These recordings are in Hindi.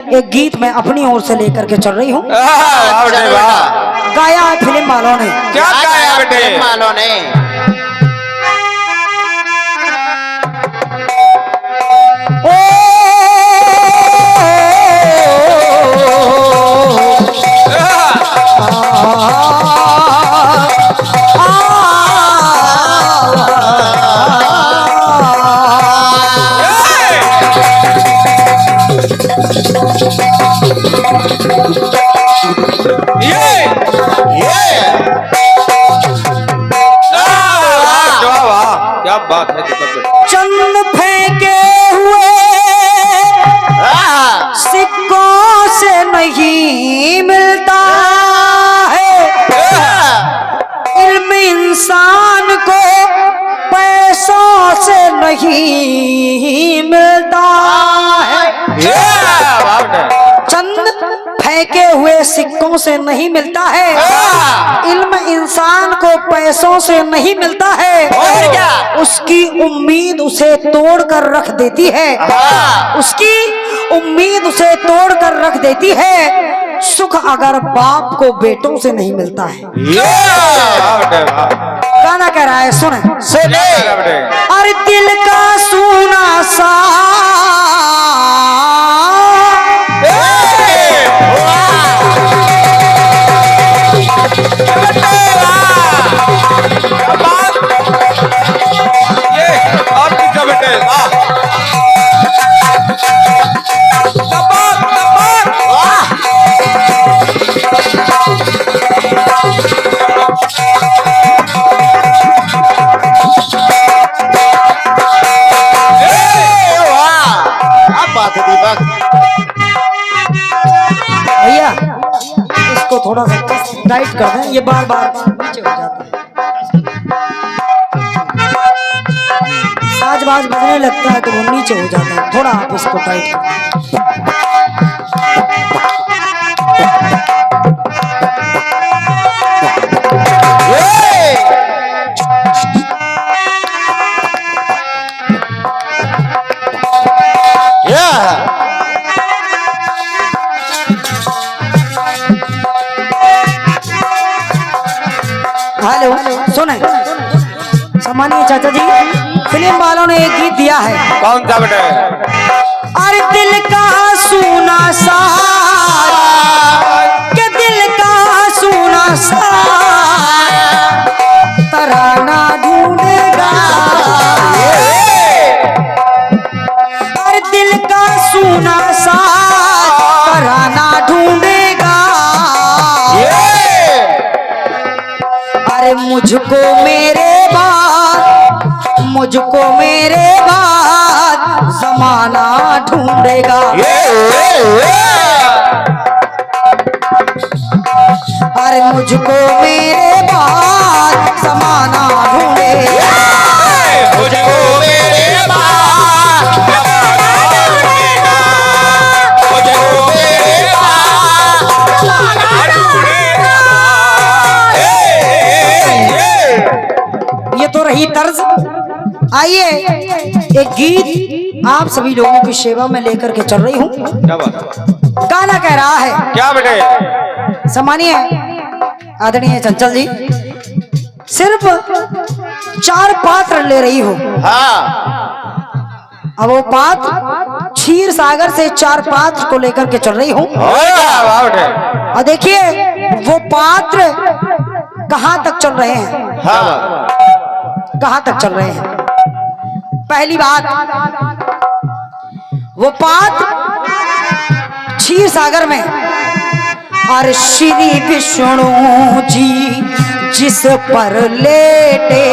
एक गीत मैं अपनी ओर से लेकर के चल रही हूँ। गाया है फिल्म वालों ने। क्या गाया बेटे? फिल्म वालों ने। क्या बात है? चंद फेंके हुए सिक्कों से नहीं मिलता है, इल्म इंसान को पैसों से नहीं मिलता है। चंद फेंके हुए सिक्कों से नहीं मिलता है, इल्म इंसान को पैसों से नहीं मिलता है, उसकी उम्मीद उसे तोड़ कर रख देती है, उसकी उम्मीद उसे तोड़ कर रख देती है। सुख अगर बाप को बेटों से नहीं मिलता है। गाना कह रहा है, सुने अरे दिल का सूना सा भैया इसको थोड़ा सा टाइट कर दें, ये बार बार नीचे हो जाता है। साज बाज बजने लगता है तो वो नीचे हो जाता है, थोड़ा आप इसको टाइट कर हेलो सुने सम्मानीय चाचा जी, फिल्म वालों ने एक गीत दिया है। कौन सा बेटे? अरे दिल का सूना सा के दिल का सूना सा तराना ढूंढेगा, अरे दिल का सूना सा तराना ढूंढेगा, अरे मुझको मेरे बाद जमाना ढूंढेगा। अरे मुझको मेरे बाद जमाना ढूंढेगा, मुझको मेरे बाद जमाना ढूंढेगा, मुझको मेरे बाद जमाना ढूंढेगा। ये तो रही तर्ज। आइए एक गीत आप सभी लोगों की सेवा में लेकर के चल रही हूँ। क्या बात? गाना कह रहा है। क्या बेटे? सम्मानीय आदरणीय चंचल जी, सिर्फ 4 पात्र ले रही हो। अब वो पात्र क्षीर सागर से 4 पात्र को लेकर के चल रही हूँ। और देखिए वो पात्र कहाँ तक चल रहे हैं, कहाँ तक चल रहे हैं। पहली बात, वो पात्र क्षीर सागर में और श्री विष्णु जी जिस पर लेटे,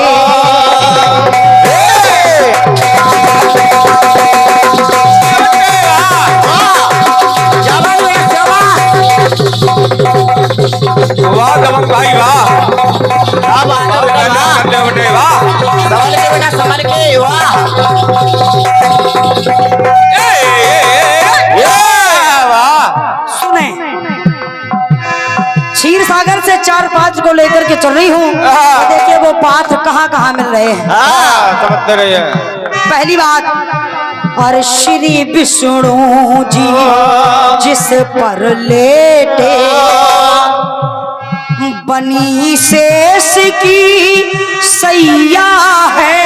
वाह दमन भाई वाह, संभाल के वाह। सुने क्षीर सागर से 4 पात्र को लेकर के चल रही हूँ। देखिए वो पात्र कहाँ कहाँ मिल रहे हैं। समझते रहिए। पहली बात, और श्री विष्णु जी जिस पर लेटे बनी शेष की सैया है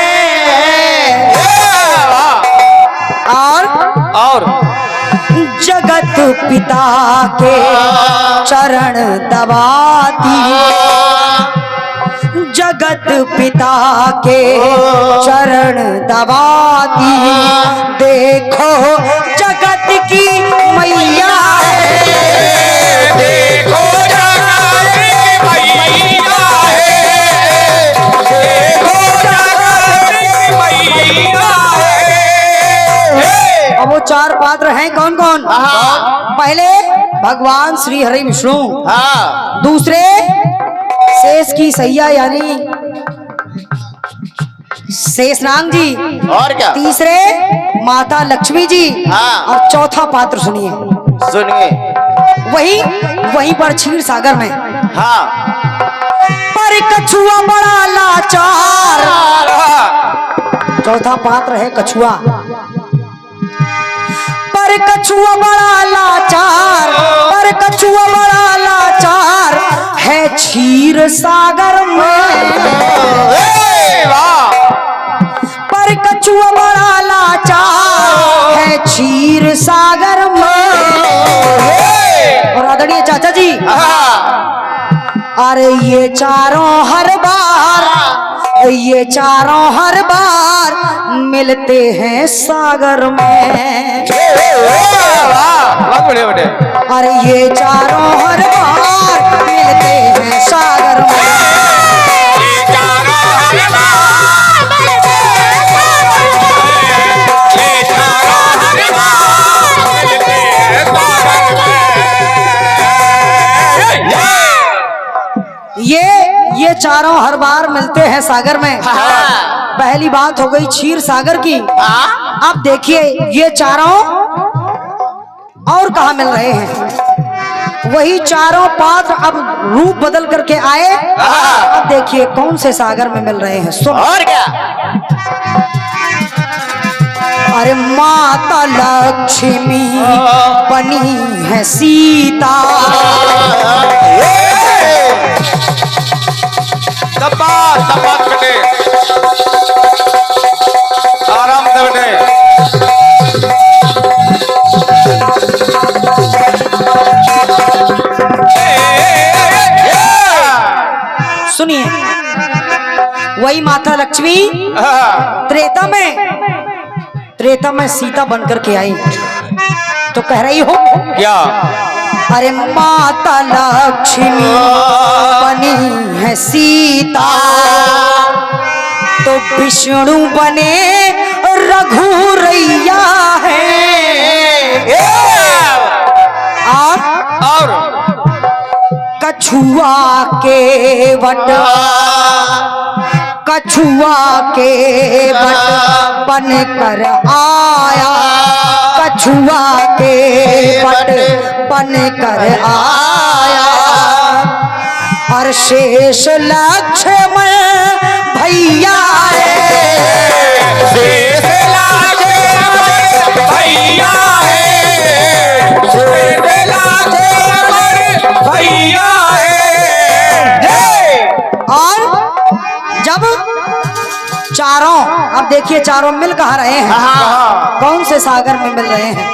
और जगत पिता के चरण दबाती जगत पिता के चरण दबाती देखो जगत की मैया है देखो जगत की मैया है देखो जगत की मैया है। अब वो चार पात्र हैं कौन कौन? पहले भगवान श्री हरि विष्णु, दूसरे शेष की सैया यानी शेषनाग जी, और क्या? तीसरे माता लक्ष्मी जी, और चौथा पात्र सुनिए वहीं पर क्षीर सागर में पर कछुआ बड़ा लाचार। चौथा पात्र है कछुआ। पर कछुआ बड़ा लाचार, पर कछुआ बड़ा लाचार है क्षीर सागर में। पर कछुआ बड़ा लाचार है क्षीर सागर में। और आदरणीय चाचा जी, अरे ये चारों हर बार मिलते हैं सागर में। अरे ये चारों हर बार मिलते हैं सागर में। ये चारों हर बार मिलते हैं सागर में। पहली बात हो गई क्षीर सागर की। अब देखिए ये चारों और कहा मिल रहे हैं? वही चारों पात्र अब रूप बदल करके आए। अब देखिए कौन से सागर में मिल रहे हैं, सुन। और क्या? अरे माता लक्ष्मी बनी है सीता, बेटे आराम से बेटे। सुनिए वही माता लक्ष्मी त्रेता में सीता बनकर के आई। तो कह रही हो क्या? अरे माता लक्ष्मी बनी है सीता तो विष्णु बने रघुरैया है। और कछुआ के वट बन कर आया, कछुआ के वट बन कर आया। और शेष लक्ष्मण भैया है, शेष लक्ष्मण भैया है, शेष लक्ष्मण भैया है। और जब चारों, अब देखिए चारों मिल कहाँ रहे हैं? कौन से सागर में मिल रहे हैं?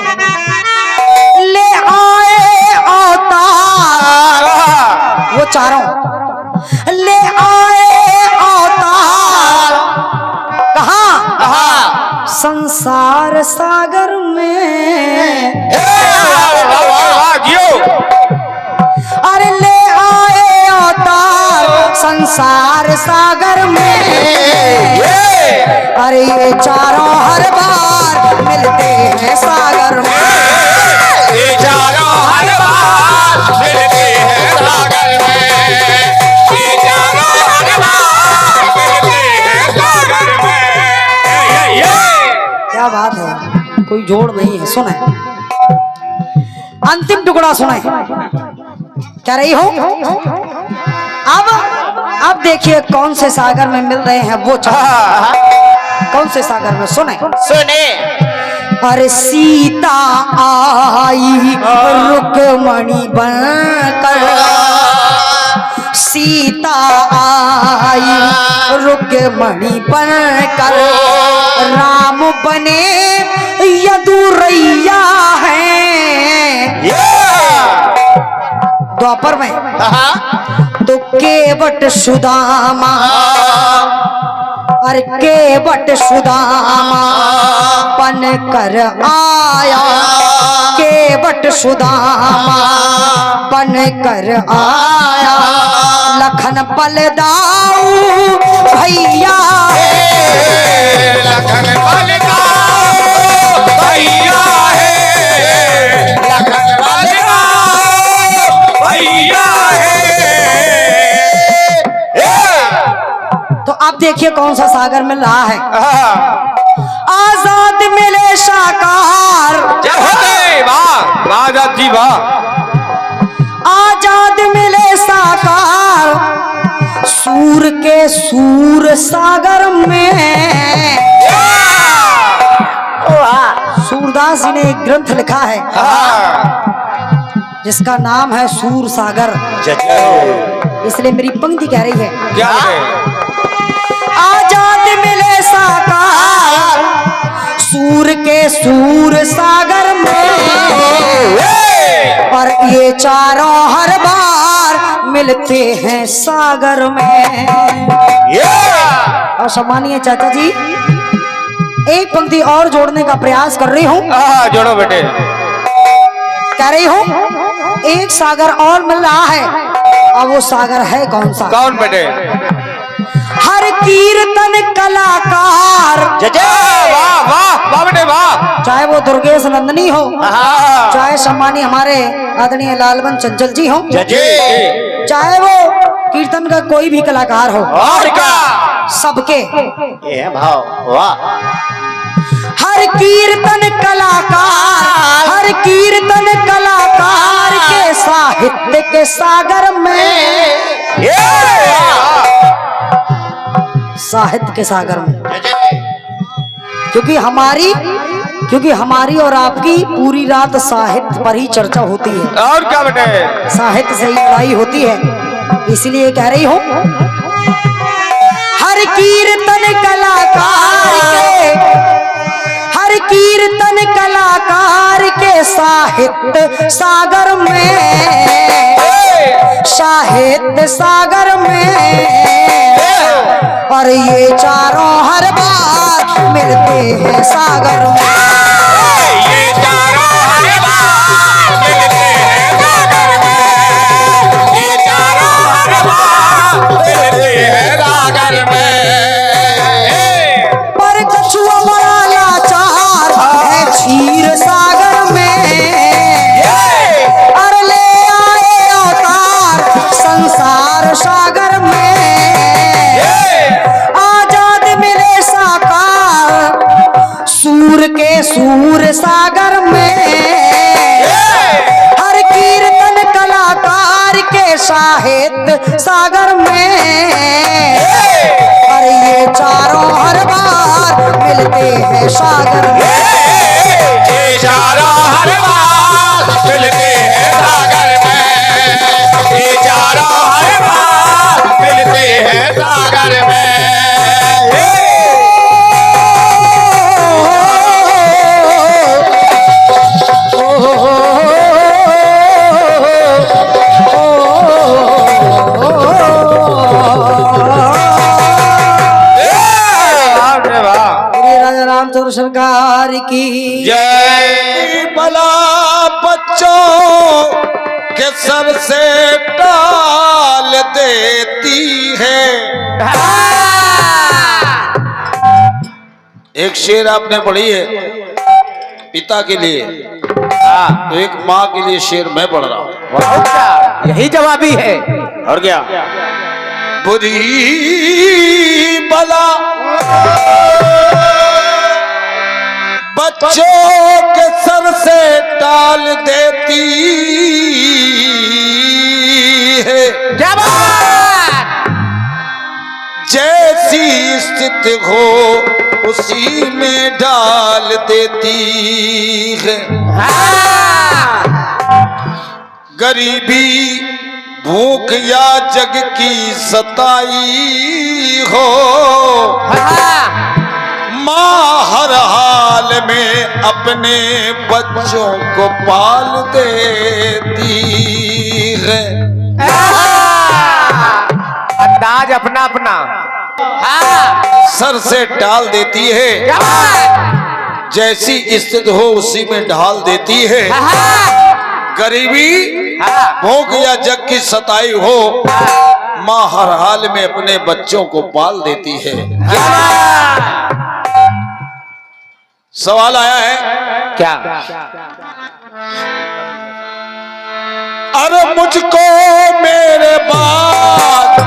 ले आए अवतार, वो चारों ले आए अवतार। कहाँ? संसार सागर में। अरे ले आए अवतार संसार सागर में। अरे ये चारों हर बार मिलते हैं सागर में। ये चारों हर बार मिलते हैं सागर में, ये चारों हर बार मिलते हैं सागर में। क्या बात है, कोई जोड़ नहीं है। सुने अंतिम टुकड़ा सुने, क्या रही हो? अब देखिए कौन से सागर में मिल रहे हैं वो चारों। कौन से सागर में? सुने अरे सीता आई रुक्मणी बनकर, सीता आई रुक्मणी बनकर, राम बने यदुरैया है। द्वापर में तो केवट सुदामा, अरे केवट सुदामा बन कर आया, केवट सुदामा बन कर आया, लखन बलदाऊ भैया, लखन बलदाऊ भैया है, लखन बलदाऊ भैया है। तो अब देखिए कौन सा सागर मिल रहा है। आजाद मिले साकार, जय हो वाह वाह आजाद जी वाह। आजाद मिले साकार, सूर के सूर सागर में। सूरदास जी ने एक ग्रंथ लिखा है जिसका नाम है सूर सागर, इसलिए मेरी पंक्ति कह रही है क्या है? आजाद मिले साकार, सूर के सूर सागर में, और ये चारों हर बार मिलते हैं सागर में। और सम्मानीय चाचा जी, एक पंक्ति और जोड़ने का प्रयास कर रही हूँ। जोड़ो बेटे। कह रही हूँ एक सागर और मिल रहा है, और वो सागर है कौन सा? कौन बेटे? हर कीर्तन कलाकार, वाह वाह वाह बेटे वाह। चाहे वो दुर्गेश नंदनी हो, चाहे सम्मानी हमारे आदरणीय लालबन चंचल जी हो, चाहे वो कीर्तन का कोई भी कलाकार हो, और क्या सबके ये भाव वाह। हर कीर्तन कलाकार, हर कीर्तन कलाकार के साहित्य के सागर में, साहित्य के सागर में। क्योंकि हमारी और आपकी पूरी रात साहित्य पर ही चर्चा होती है, और क्या बेटे? साहित्य से ही लड़ाई होती है, इसलिए कह रही हूं हर कीर्तन कलाकार के, हर कीर्तन कलाकार के साहित्य सागर में, साहित्य सागर में, और ये चारों हर बार मिलते हैं सागर में। ये चारों हर बार मिलते हैं सागर में, ये चारों हर बार मिलते हैं सागर में। पर कछुआ बड़ा लाचार है क्षीर सागर में, और ले आए अवतार संसार सागर में। आजाद मिले साकार, सूर के सूर सागर में, हर कीर्तन कलाकार के साहित्य सागर में, और ये चारों हर बार मिलते हैं सागर में। ये चारों हर बार मिलते हैं सागर में, ये चारों हर बार मिलते हैं सागर में। राजा रामचंद्र सरकार की जय। भला बच्चों के सर से टाल देती है। एक शेर आपने पढ़ी है पिता के लिए, तो एक माँ के लिए शेर मैं पढ़ रहा हूँ। यही जवाबी है। और क्या? बुरी बला बच्चों के सर से टाल देती है। क्या बात! जैसी स्थिति हो उसी में डाल देती है। गरीबी भूख या जग की सताई हो, माँ हर हाल में अपने बच्चों को पाल देती है। अंदाज अपना अपना। सर से डाल देती है, जैसी स्थिति हो उसी में ढाल देती है। गरीबी भूख या जग की सताई हो, माँ हर हाल में अपने बच्चों को पाल देती है। सवाल आया है क्या? अरे मुझको मेरे बाद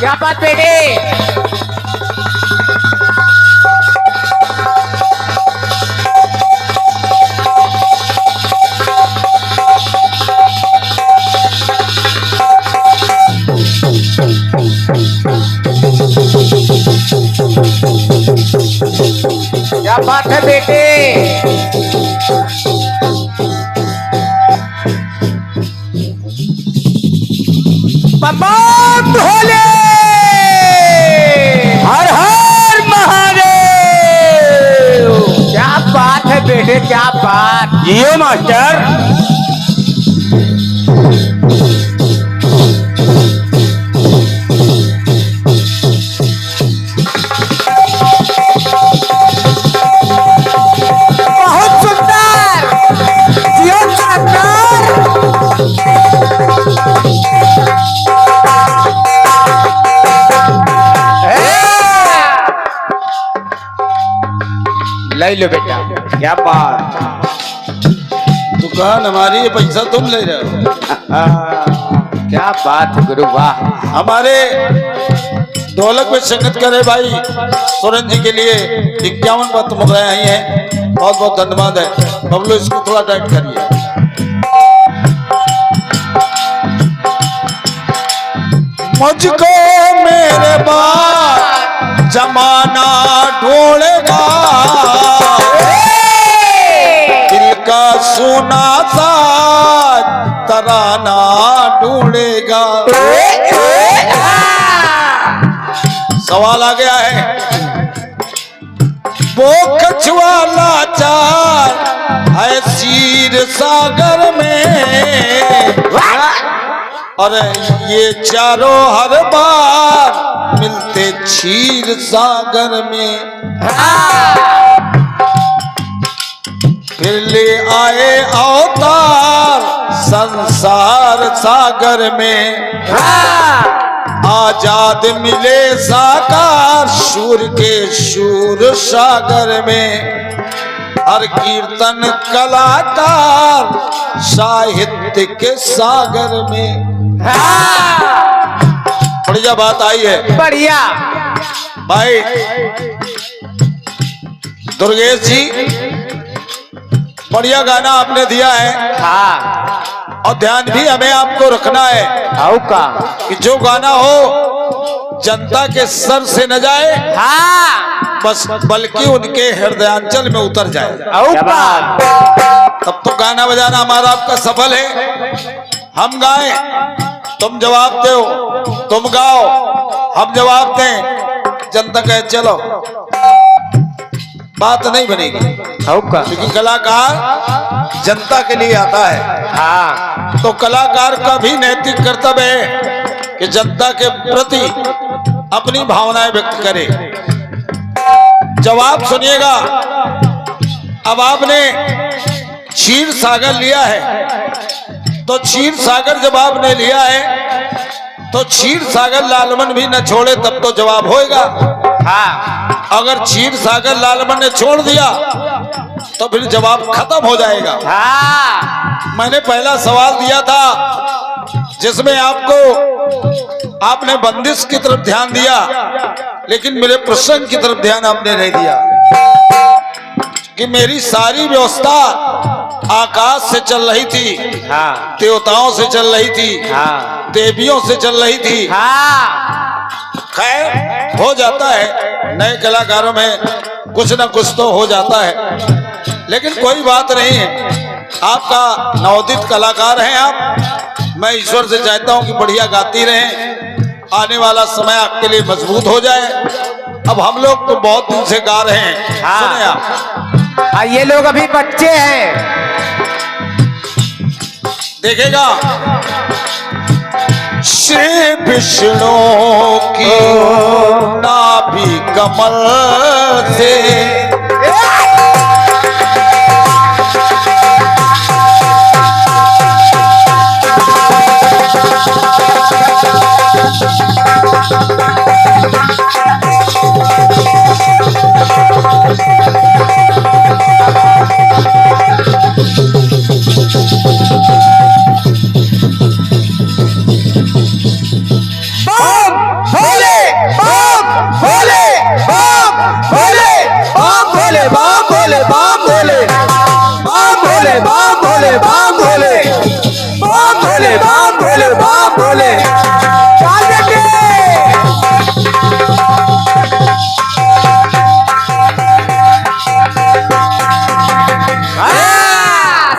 क्या बात बेटे? क्या बात है बेटे? बम भोले, हर हर महादेव। क्या बात है बेटे, क्या बात। ये मास्टर बहुत सुंदर, जियो शानदार। ले लो बेटा। क्या बात। दुकान हमारी है, पैसा तुम ले रहे हो। क्या बात है गुरु, वाह। हमारे ढोलक में संगत करे भाई सोरेन जी के लिए 51 बात मुद्राएं आई हैं, बहुत बहुत धन्यवाद है। बबलू इसको थोड़ा टाइट करिए। मुझको मेरे बाद जमाना ढूंढेगा, दिल का सोना सा तराना ढूंढेगा। सवाल आ गया है, वो कछुआ लाचार है क्षीर सागर में, और ये चारों हर बार मिलते क्षीर सागर में। फिर ले आए अवतार संसार सागर में, आजाद मिले साकार शूर के शूर सागर में। हर कीर्तन कलाकार साहित्य के सागर में। बढ़िया बात आई है बढ़िया भाई दुर्गेश जी, बढ़िया गाना आपने दिया है। हाँ, और ध्यान भी हमें आपको रखना है आओ का कि जो गाना हो जनता के सर से न जाए, हाँ, बस बल्कि उनके हृदयांचल में उतर जाए। आओ का तब तो गाना बजाना हमारा आपका सफल है। हम गाएं, तुम जवाब दो, तुम गाओ, हम जवाब दें, जनता कहे चलो, बात नहीं बनेगी। आओ का क्योंकि कलाकार जनता के लिए आता है। हाँ, तो कलाकार का भी नैतिक कर्तव्य है कि जनता के प्रति अपनी भावनाएं व्यक्त करे। जवाब सुनिएगा। अब आपने क्षीर सागर लिया है, तो क्षीर सागर जब आपने लिया है तो क्षीर सागर लालमन भी न छोड़े तब तो जवाब होएगा। हाँ, अगर क्षीर सागर लालमन ने छोड़ दिया तो फिर जवाब खत्म हो जाएगा। हाँ, मैंने पहला सवाल दिया था जिसमें आपने बंदिश की तरफ ध्यान दिया लेकिन मेरे प्रसंग की तरफ ध्यान आपने नहीं दिया कि मेरी सारी व्यवस्था आकाश से चल रही थी, हाँ देवताओं से चल रही थी, हाँ देवियों से चल रही थी। हाँ खैर हो जाता है, नए कलाकारों में कुछ ना कुछ तो हो जाता है, लेकिन कोई बात नहीं है। आपका नवोदित कलाकार हैं आप। मैं ईश्वर से चाहता हूं कि बढ़िया गाती रहें, आने वाला समय आपके लिए मजबूत हो जाए। अब हम लोग तो बहुत दिन से गा रहे हैं। हाँ। सुने आप, हाँ, ये लोग अभी बच्चे हैं। देखेगा श्री विष्णु की नाभि कमल से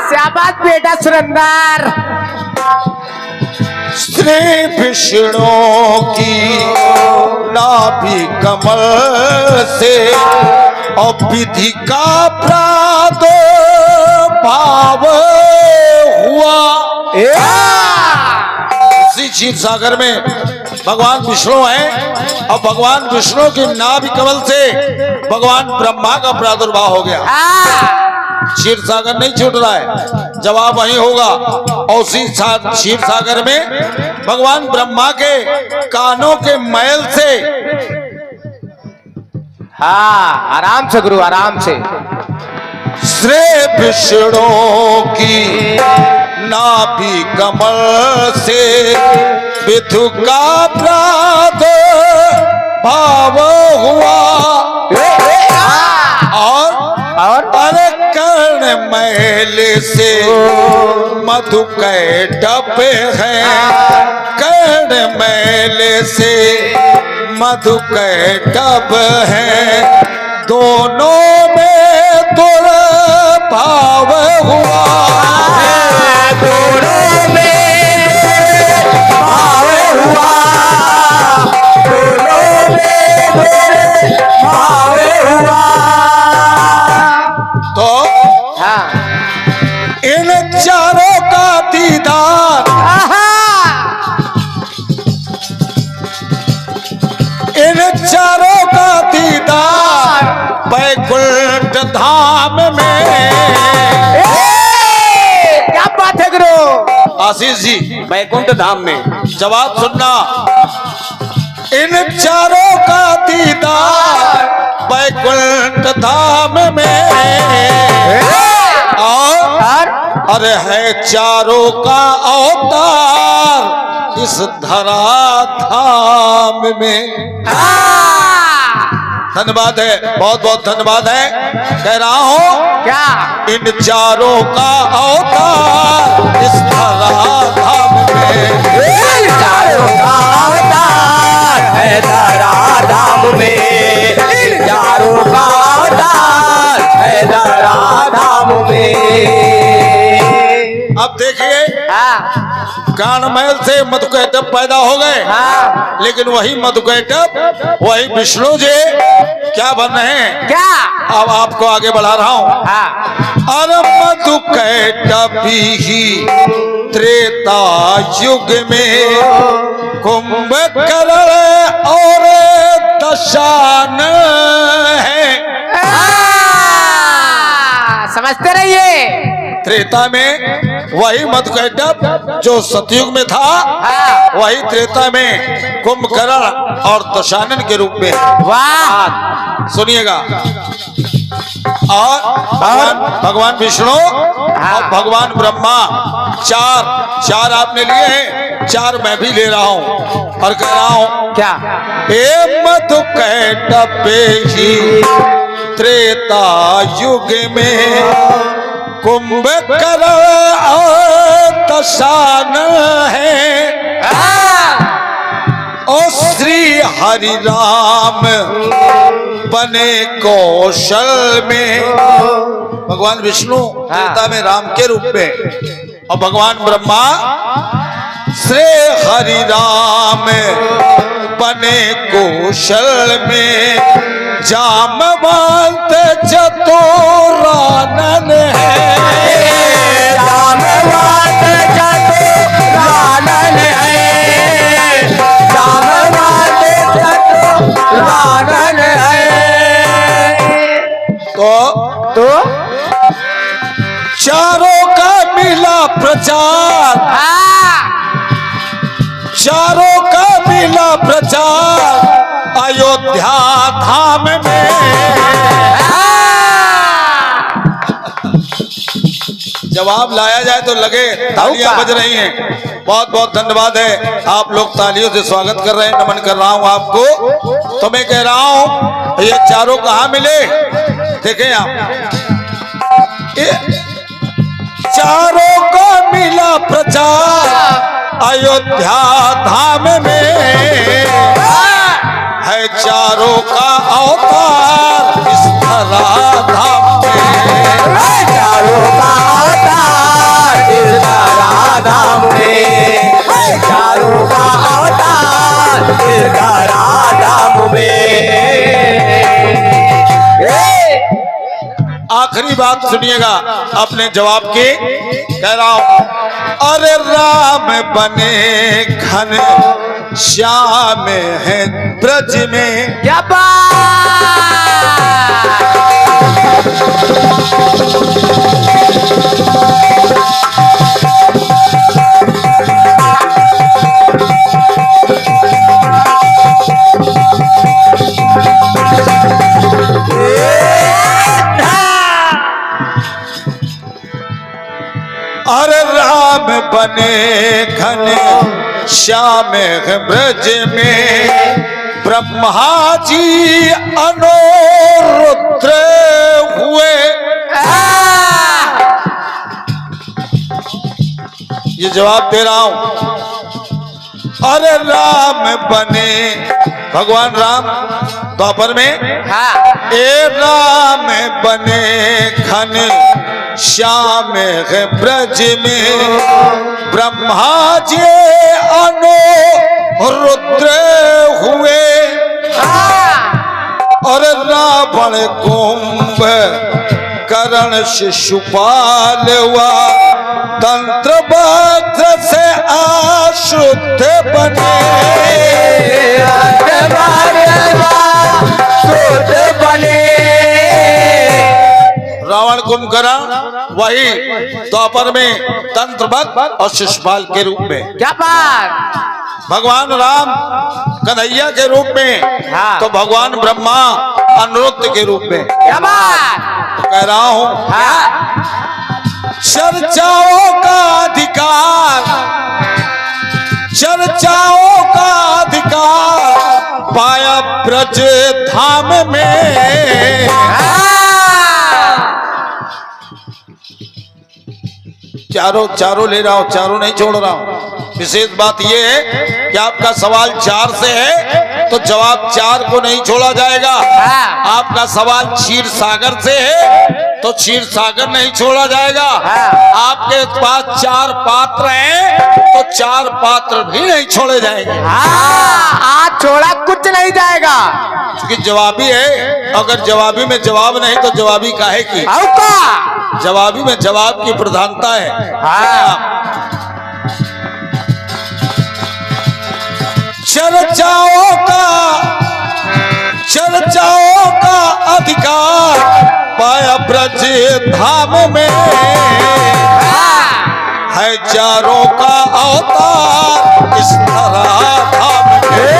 श्याबाद बेटा सुरंदर। श्री विष्णु की नाभि कमल से और विधि का प्रादुर्भाव हुआ। इसी क्षीर सागर में भगवान विष्णु हैं और भगवान विष्णु की नाभि कमल से भगवान ब्रह्मा का प्रादुर्भाव हो गया। क्षीर सागर नहीं छूट रहा है, जवाब वही होगा। और उसी क्षीर सागर में भगवान ब्रह्मा के कानों के मैल से, हाँ आराम से गुरु, आराम से। श्री विष्णु की नाभि कमल से विधु का प्रादुर्भाव हुआ। और अरे कर्ण मैल से मधु कैटभ है, कर्ण मैल से मधु कैटभ है, दोनों में दुर्भाव हुआ। दोनों में भाव हुआ, दोनों में भाव हुआ। तो हाँ इन चारों का दीदार, इन चारों का दीदार वैकुंठ धाम में। क्या बात है गुरु? आशीष जी, वैकुंठ धाम में। जवाब सुनना। इन चारों का दीदार वैकुंठ धाम में, और अरे है चारों का अवतार इस धरा धाम में। धन्यवाद है, बहुत बहुत धन्यवाद है। कह रहा हूं क्या? इन चारों का अवतार इस धरा धाम में, चारों का अवतार है धरा धाम में, चारों का अवतार है धरा धाम में। अब देखिए, हाँ कानमैल से मधुकैटभ पैदा हो गए, हाँ लेकिन वही मधुकैटभ, वही विष्णु जी क्या बन रहे हैं? क्या? अब आपको आगे बढ़ा रहा हूं। हाँ अरे मधुकैटभ ही त्रेता युग में कुंभकर्ण और दशानन है। समझते रहिए। त्रेता में वही मधुकैटभ जो सतयुग में था, हाँ वही त्रेता में कुंभकर्ण और दशानन के रूप में। वाह। सुनिएगा। और भगवान विष्णु और भगवान ब्रह्मा, चार आपने लिए हैं। चार मैं भी ले रहा हूं और कह रहा हूं क्या? ए मधु कैटपे ही त्रेता युग में कुंभकर्ण दशान है और श्री हरि राम बने कौशल में। भगवान विष्णु त्रेता में राम के रूप में और भगवान ब्रह्मा श्री हरि राम बने कौशल में। जामवंत चतुरानन है, जामवंत चतुरानन है, जामवंत चतुरानन है। तो चारों का मिला प्रचार, चारों का मिला प्रचार अयोध्या धाम में। जवाब लाया जाए तो लगे तालियां बज रही हैं। बहुत बहुत धन्यवाद है, आप लोग तालियों से स्वागत कर रहे हैं, नमन कर रहा हूं आपको। तो मैं कह रहा हूं ये चारों कहां मिले, देखें आप, चारों को मिला प्रचार अयोध्या धाम में है। चारों का अवतार इस धरा धाम में, चारों का अवतार इस धरा धाम में, चारों का अवतार इस धरा धाम में। आखिरी बात सुनिएगा अपने जवाब की, कह रहा हूं अरे राम बने घन श्याम है ब्रज में। क्या बात? अरे राम बने घन श्याम है ब्रज में, ब्रह्मा जी अनुरुद्र हुए। ये जवाब दे रहा हूं, अरे राम बने भगवान राम द्वापर में, हाँ। ए राम बने घन श्याम है ब्रज में, ब्रह्मा जी अनुरुद्र हुए। और रावण कुंभ करण शिशुपाल हुआ, तंत्र वक्र से अशुद्ध बने। रावण कुंभकर्ण वही द्वापर में तंत्र वक्र और शिशुपाल के रूप में। क्या बात? भगवान राम कन्हैया के रूप में, हाँ। तो भगवान ब्रह्मा अनिरुद्ध के रूप में। क्या बात? कह रहा हूं चर्चाओं का अधिकार, चर्चाओं का अधिकार पाया ब्रज धाम में। चारों ले रहा हूं, चारों नहीं छोड़ रहा हूं। विशेष बात यह है कि आपका सवाल 4 से है तो जवाब 4 को नहीं छोड़ा जाएगा। आपका सवाल क्षीर सागर से है तो क्षीर सागर नहीं छोड़ा जाएगा। आपके पास 4 पात्र हैं तो 4 पात्र भी नहीं छोड़े जाएंगे। आज छोड़ा कुछ नहीं जाएगा, क्योंकि जवाबी है। अगर जवाबी में जवाब नहीं तो जवाबी काहे की? जवाबी में जवाब की प्रधानता है। चर्चाओं का अधिकार पाया ब्रज धाम में, है चारों का अवतार इस धरा धाम में।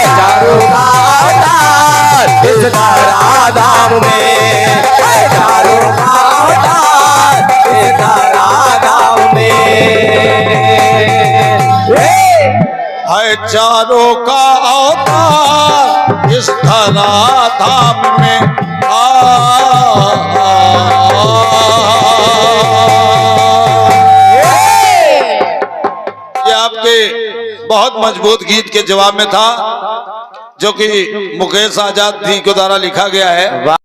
चारों का अवतार इस धरा धाम में, चारों का अवतार इस धरा धाम में। है चारों का अवतार इस धरा धाम में ये आपके बहुत मजबूत गीत के जवाब में था जो कि मुकेश आजाद जी के द्वारा लिखा गया है।